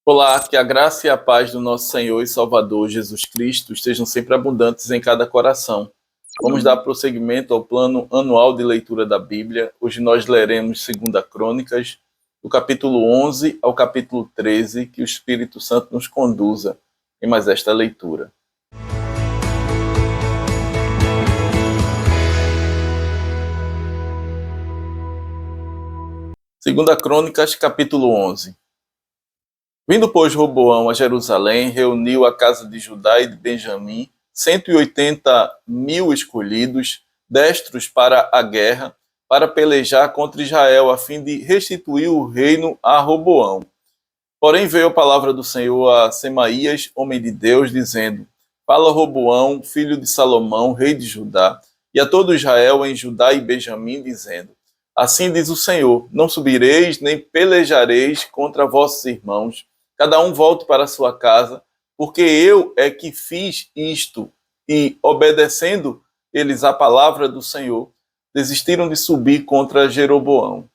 Olá, que a graça e a paz do nosso Senhor e Salvador Jesus Cristo estejam sempre abundantes em cada coração. Vamos dar prosseguimento ao plano anual de leitura da Bíblia. Hoje nós leremos 2 Crônicas, do capítulo 11 ao capítulo 13, que o Espírito Santo nos conduza em mais esta leitura. Segunda Crônicas, capítulo 11. Vindo, pois, Roboão a Jerusalém, reuniu a casa de Judá e de Benjamim, 180.000 escolhidos, destros para a guerra, para pelejar contra Israel, a fim de restituir o reino a Roboão. Porém veio a palavra do Senhor a Semaías, homem de Deus, dizendo: Fala Roboão, filho de Salomão, rei de Judá, e a todo Israel em Judá e Benjamim, dizendo: Assim diz o Senhor: Não subireis nem pelejareis contra vossos irmãos, cada um volte para a sua casa, porque eu é que fiz isto. E, obedecendo eles à palavra do Senhor, desistiram de subir contra Jeroboão.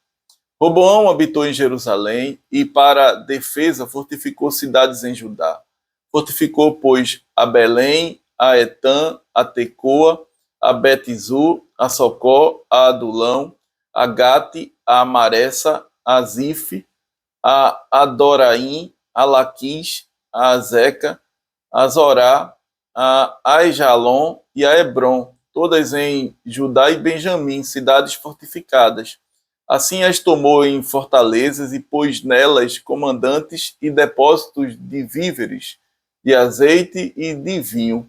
Roboão habitou em Jerusalém e, para defesa, fortificou cidades em Judá. Fortificou, pois, a Belém, a Etã, a Tecoa, a Bet-Zur, a Socó, a Adulão, a Gate, a Amaressa, a Zif, a Adoraim, a Laquis, a Azeca, a Zorá, a Aijalon e a Hebron, todas em Judá e Benjamim, cidades fortificadas. Assim as tomou em fortalezas e pôs nelas comandantes e depósitos de víveres, de azeite e de vinho.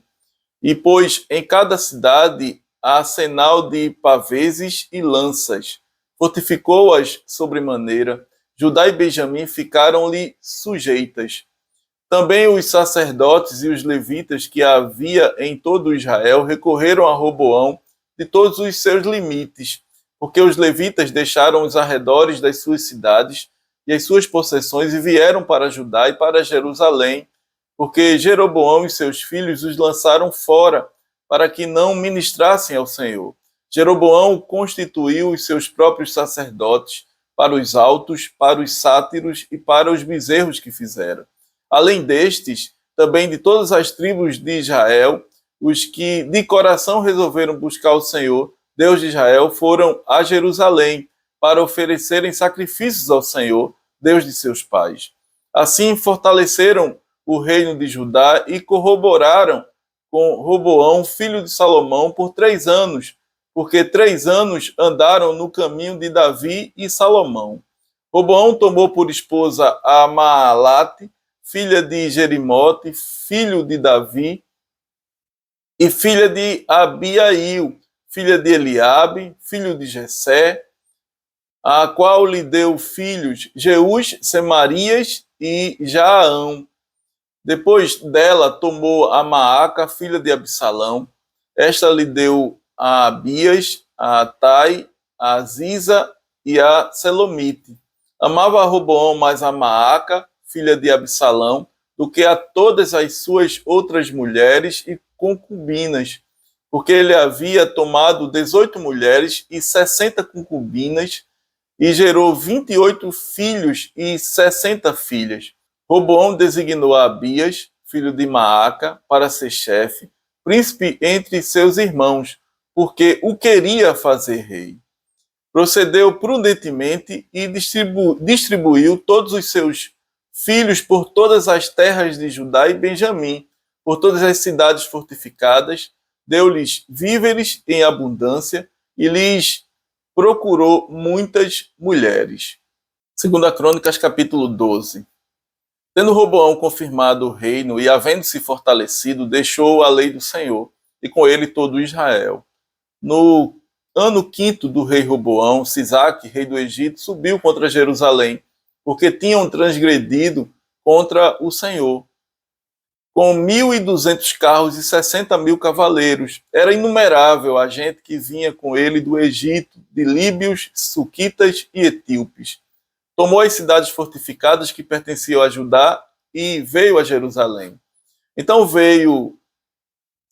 E pôs em cada cidade arsenal de paveses e lanças. Fortificou-as sobremaneira. Judá e Benjamim ficaram-lhe sujeitas. Também os sacerdotes e os levitas que havia em todo Israel recorreram a Roboão de todos os seus limites, porque os levitas deixaram os arredores das suas cidades e as suas possessões e vieram para Judá e para Jerusalém, porque Jeroboão e seus filhos os lançaram fora para que não ministrassem ao Senhor. Jeroboão constituiu os seus próprios sacerdotes para os altos, para os sátiros e para os bezerros que fizeram. Além destes, também de todas as tribos de Israel, os que de coração resolveram buscar o Senhor, Deus de Israel, foram a Jerusalém para oferecerem sacrifícios ao Senhor, Deus de seus pais. Assim fortaleceram o reino de Judá e corroboraram com Roboão, filho de Salomão, por 3 anos, porque 3 anos andaram no caminho de Davi e Salomão. Roboão tomou por esposa a Maalate, filha de Jerimote, filho de Davi, e filha de Abiail, filha de Eliabe, filho de Jessé, a qual lhe deu filhos Jeús, Semarias e Jaão. Depois dela tomou a Maaca, filha de Absalão. Esta lhe deu a Abias, a Atai, a Ziza e a Selomite. Amava a Roboão mais a Maaca, filha de Absalão, do que a todas as suas outras mulheres e concubinas, porque ele havia tomado 18 mulheres e 60 concubinas, e gerou 28 filhos e 60 filhas. Roboão designou a Abias, filho de Maaca, para ser chefe, príncipe entre seus irmãos, porque o queria fazer rei. Procedeu prudentemente e distribuiu todos os seus filhos por todas as terras de Judá e Benjamim, por todas as cidades fortificadas, deu-lhes víveres em abundância e lhes procurou muitas mulheres. 2 Crônicas, capítulo 12. Tendo Roboão confirmado o reino e havendo-se fortalecido, deixou a lei do Senhor, e com ele todo Israel. No ano 5º do rei Roboão, Sisaque, rei do Egito, subiu contra Jerusalém, porque tinham transgredido contra o Senhor, com 1.200 carros e 60.000 cavaleiros. Era inumerável a gente que vinha com ele do Egito, de líbios, suquitas e etíopes. Tomou as cidades fortificadas que pertenciam a Judá e veio a Jerusalém. Então veio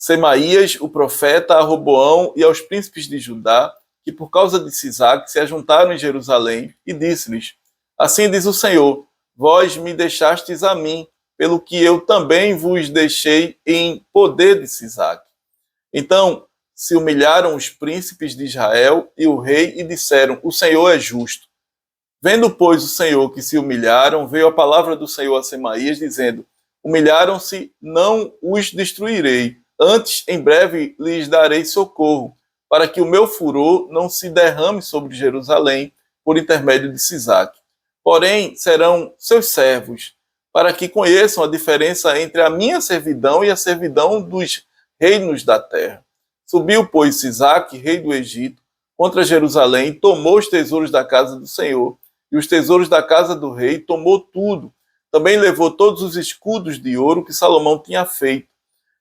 Semaías, o profeta, a Roboão e aos príncipes de Judá, que por causa de Sisaque se ajuntaram em Jerusalém, e disse-lhes: Assim diz o Senhor: vós me deixastes a mim, pelo que eu também vos deixei em poder de Sisaque. Então se humilharam os príncipes de Israel e o rei e disseram: o Senhor é justo. Vendo, pois, o Senhor que se humilharam, veio a palavra do Senhor a Semaías, dizendo: humilharam-se, não os destruirei, antes em breve lhes darei socorro, para que o meu furor não se derrame sobre Jerusalém por intermédio de Sisaque. Porém, serão seus servos, para que conheçam a diferença entre a minha servidão e a servidão dos reinos da terra. Subiu, pois, Sisaque, rei do Egito, contra Jerusalém, tomou os tesouros da casa do Senhor e os tesouros da casa do rei, tomou tudo. Também levou todos os escudos de ouro que Salomão tinha feito.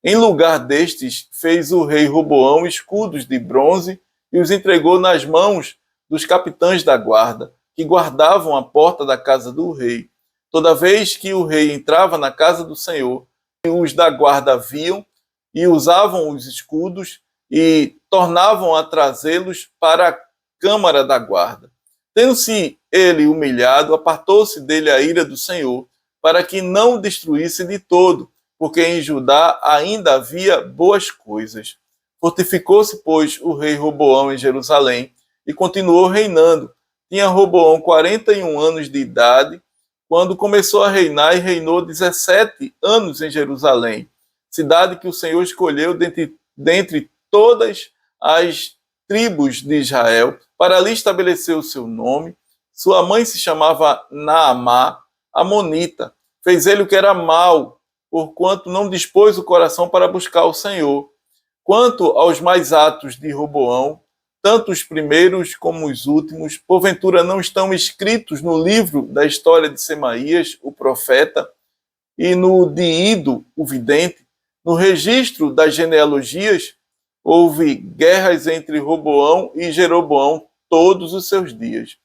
Em lugar destes, fez o rei Roboão escudos de bronze e os entregou nas mãos dos capitães da guarda, que guardavam a porta da casa do rei. Toda vez que o rei entrava na casa do Senhor, os da guarda viam e usavam os escudos e tornavam a trazê-los para a câmara da guarda. Tendo-se ele humilhado, apartou-se dele a ira do Senhor, para que não o destruísse de todo, porque em Judá ainda havia boas coisas. Fortificou-se, pois, o rei Roboão em Jerusalém, e continuou reinando. Tinha Roboão 41 anos de idade, quando começou a reinar, e reinou 17 anos em Jerusalém, cidade que o Senhor escolheu dentre todas as tribos de Israel, para ali estabelecer o seu nome. Sua mãe se chamava Naamá, amonita. Fez ele o que era mal, porquanto não dispôs o coração para buscar o Senhor. Quanto aos mais atos de Roboão, tanto os primeiros como os últimos, porventura não estão escritos no livro da história de Semaías, o profeta, e no de Ido, o vidente, no registro das genealogias. Houve guerras entre Roboão e Jeroboão todos os seus dias.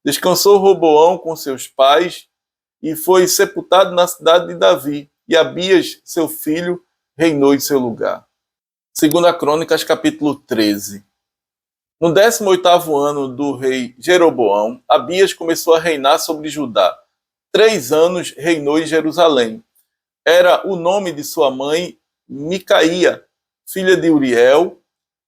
Descansou Roboão com seus pais e foi sepultado na cidade de Davi, e Abias, seu filho, reinou em seu lugar. 2 Crônicas, capítulo 13. No 18º ano do rei Jeroboão, Abias começou a reinar sobre Judá. 3 anos reinou em Jerusalém. Era o nome de sua mãe Micaía, filha de Uriel,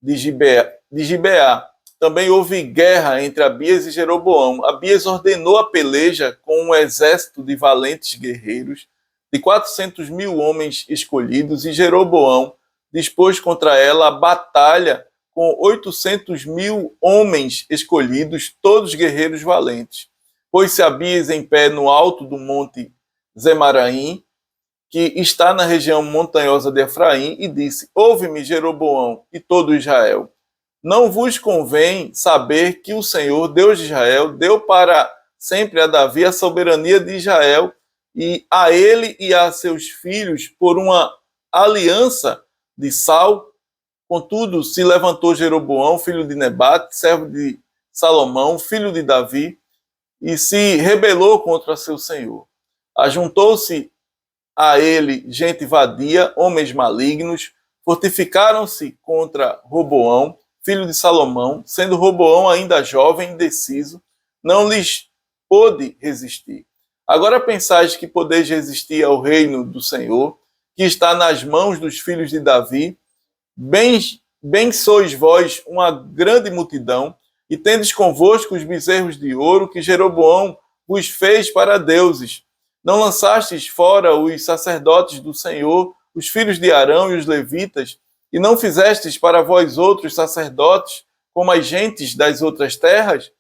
de Gibeá. Também houve guerra entre Abias e Jeroboão. Abias ordenou a peleja com um exército de valentes guerreiros, de 400.000 homens escolhidos, e Jeroboão dispôs contra ela a batalha com 800.000 homens escolhidos, todos guerreiros valentes. Pôs-se Abias em pé no alto do monte Zemaraim, que está na região montanhosa de Efraim, e disse: ouve-me, Jeroboão e todo Israel. Não vos convém saber que o Senhor, Deus de Israel, deu para sempre a Davi a soberania de Israel, e a ele e a seus filhos por uma aliança de sal? Contudo, se levantou Jeroboão, filho de Nebate, servo de Salomão, filho de Davi, e se rebelou contra seu senhor. Ajuntou-se a ele gente vadia, homens malignos, fortificaram-se contra Roboão, filho de Salomão, sendo Roboão ainda jovem e indeciso, não lhes pôde resistir. Agora pensais que podeis resistir ao reino do Senhor, que está nas mãos dos filhos de Davi? Bem sois vós uma grande multidão, e tendes convosco os bezerros de ouro que Jeroboão vos fez para deuses. Não lançastes fora os sacerdotes do Senhor, os filhos de Arão e os levitas, e não fizestes para vós outros sacerdotes, como as gentes das outras terras?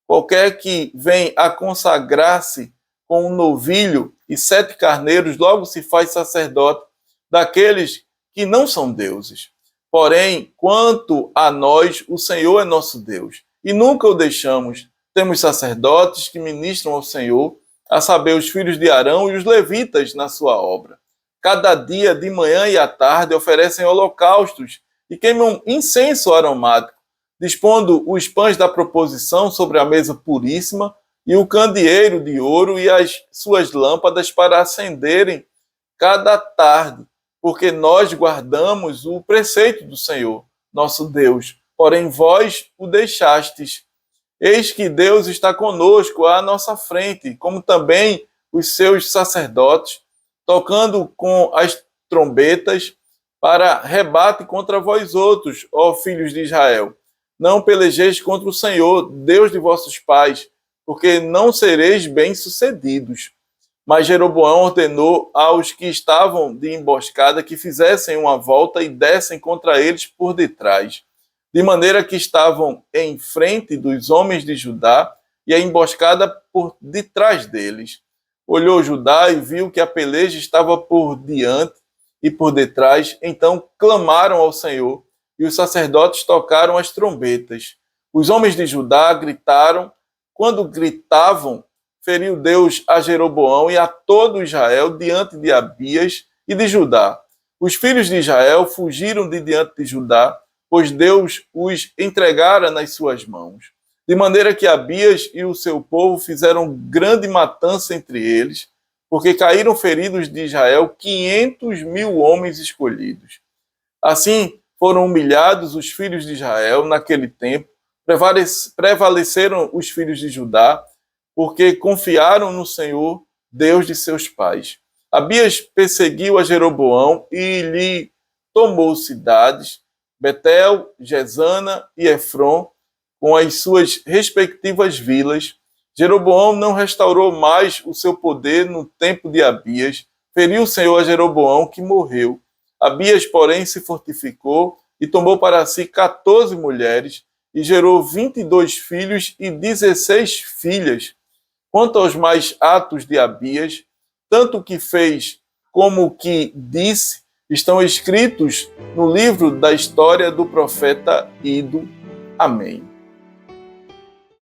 Qualquer que vem a consagrar-se com um novilho e 7 carneiros, logo se faz sacerdote daqueles que não são deuses. Porém, quanto a nós, o Senhor é nosso Deus, e nunca o deixamos. Temos sacerdotes que ministram ao Senhor, a saber, os filhos de Arão e os levitas na sua obra. Cada dia, de manhã e à tarde, oferecem holocaustos e queimam incenso aromático, dispondo os pães da proposição sobre a mesa puríssima e o candeeiro de ouro e as suas lâmpadas para acenderem cada tarde, porque nós guardamos o preceito do Senhor, nosso Deus. Porém, vós o deixastes. Eis que Deus está conosco à nossa frente, como também os seus sacerdotes, tocando com as trombetas, para rebate contra vós outros, ó filhos de Israel. Não pelejeis contra o Senhor, Deus de vossos pais, porque não sereis bem-sucedidos. Mas Jeroboão ordenou aos que estavam de emboscada que fizessem uma volta e dessem contra eles por detrás, de maneira que estavam em frente dos homens de Judá e a emboscada por detrás deles. Olhou Judá e viu que a peleja estava por diante e por detrás, então clamaram ao Senhor, e os sacerdotes tocaram as trombetas. Os homens de Judá gritaram. Quando gritavam, feriu Deus a Jeroboão e a todo Israel diante de Abias e de Judá. Os filhos de Israel fugiram de diante de Judá, pois Deus os entregara nas suas mãos. De maneira que Abias e o seu povo fizeram grande matança entre eles, porque caíram feridos de Israel 500.000 homens escolhidos. Assim foram humilhados os filhos de Israel naquele tempo, prevaleceram os filhos de Judá, porque confiaram no Senhor, Deus de seus pais. Abias perseguiu a Jeroboão e lhe tomou cidades, Betel, Gesana e Efron, com as suas respectivas vilas. Jeroboão não restaurou mais o seu poder no tempo de Abias. Feriu o Senhor a Jeroboão, que morreu. Abias, porém, se fortificou e tomou para si 14 mulheres e gerou 22 filhos e 16 filhas. Quanto aos mais atos de Abias, tanto o que fez como o que disse, estão escritos no livro da história do profeta Ido. Amém.